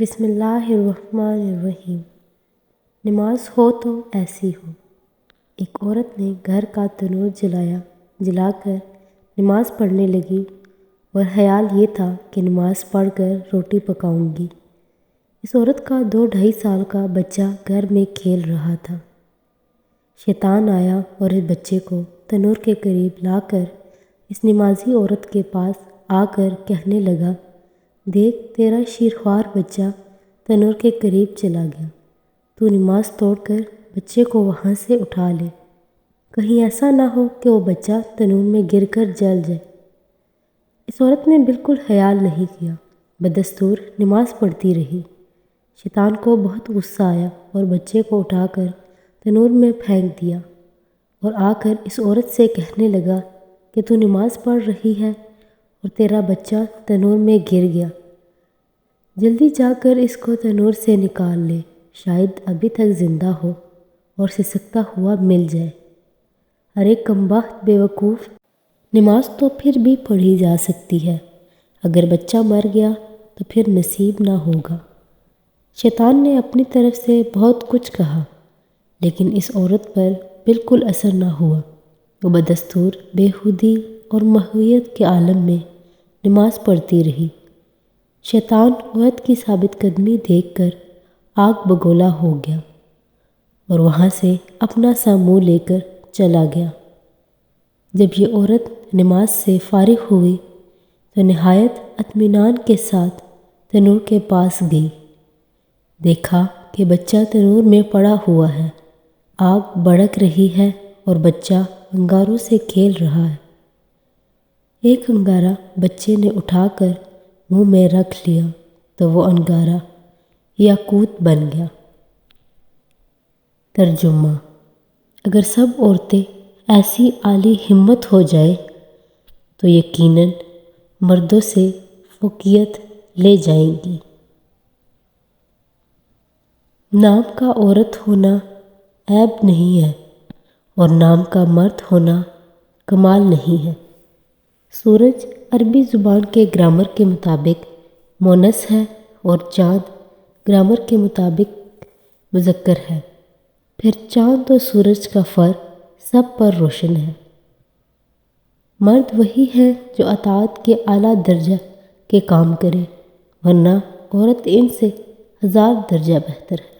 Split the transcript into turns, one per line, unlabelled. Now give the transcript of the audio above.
بسم اللہ الرحمن الرحیم۔ نماز ہو تو ایسی ہو۔ ایک عورت نے گھر کا تنور جلا کر نماز پڑھنے لگی اور خیال یہ تھا کہ نماز پڑھ کر روٹی پکاؤں گی۔ اس عورت کا 2-2.5 سال کا بچہ گھر میں کھیل رہا تھا۔ شیطان آیا اور اس بچے کو تنور کے قریب لا کر اس نمازی عورت کے پاس آ کر کہنے لگا، دیکھ تیرا شیرخوار بچہ تنور کے قریب چلا گیا، تو نماز توڑ کر بچے کو وہاں سے اٹھا لے، کہیں ایسا نہ ہو کہ وہ بچہ تنور میں گر کر جل جائے۔ اس عورت نے بالکل خیال نہیں کیا، بدستور نماز پڑھتی رہی۔ شیطان کو بہت غصہ آیا اور بچے کو اٹھا کر تنور میں پھینک دیا اور آ کر اس عورت سے کہنے لگا کہ تو نماز پڑھ رہی ہے اور تیرا بچہ تنور میں گر گیا، جلدی جا کر اس کو تنور سے نکال لے، شاید ابھی تک زندہ ہو اور سسکتا ہوا مل جائے۔ ارے کمبخت بیوقوف، نماز تو پھر بھی پڑھی جا سکتی ہے، اگر بچہ مر گیا تو پھر نصیب نہ ہوگا۔ شیطان نے اپنی طرف سے بہت کچھ کہا، لیکن اس عورت پر بالکل اثر نہ ہوا۔ وہ بدستور بیہودی اور مغویت کے عالم میں نماز پڑھتی رہی۔ شیطان عورت کی ثابت قدمی دیکھ کر آگ بگولا ہو گیا اور وہاں سے اپنا سا منہ لے کر چلا گیا۔ جب یہ عورت نماز سے فارغ ہوئی تو نہایت اطمینان کے ساتھ تنور کے پاس گئی۔ دیکھا کہ بچہ تنور میں پڑا ہوا ہے، آگ بھڑک رہی ہے اور بچہ انگاروں سے کھیل رہا ہے۔ ایک انگارہ بچے نے اٹھا کر منہ میں رکھ لیا تو وہ انگارہ یاقوت بن گیا۔ ترجمہ: اگر سب عورتیں ایسی عالی ہمت ہو جائیں تو یقیناً مردوں سے فوقیت لے جائیں گی۔ نام کا عورت ہونا عیب نہیں ہے اور نام کا مرد ہونا کمال نہیں ہے۔ سورج عربی زبان کے گرامر کے مطابق مؤنث ہے اور چاند گرامر کے مطابق مذکر ہے، پھر چاند اور سورج کا فرق سب پر روشن ہے۔ مرد وہی ہے جو اطاعت کے اعلیٰ درجہ کے کام کرے، ورنہ عورت ان سے 1000 درجہ بہتر ہے۔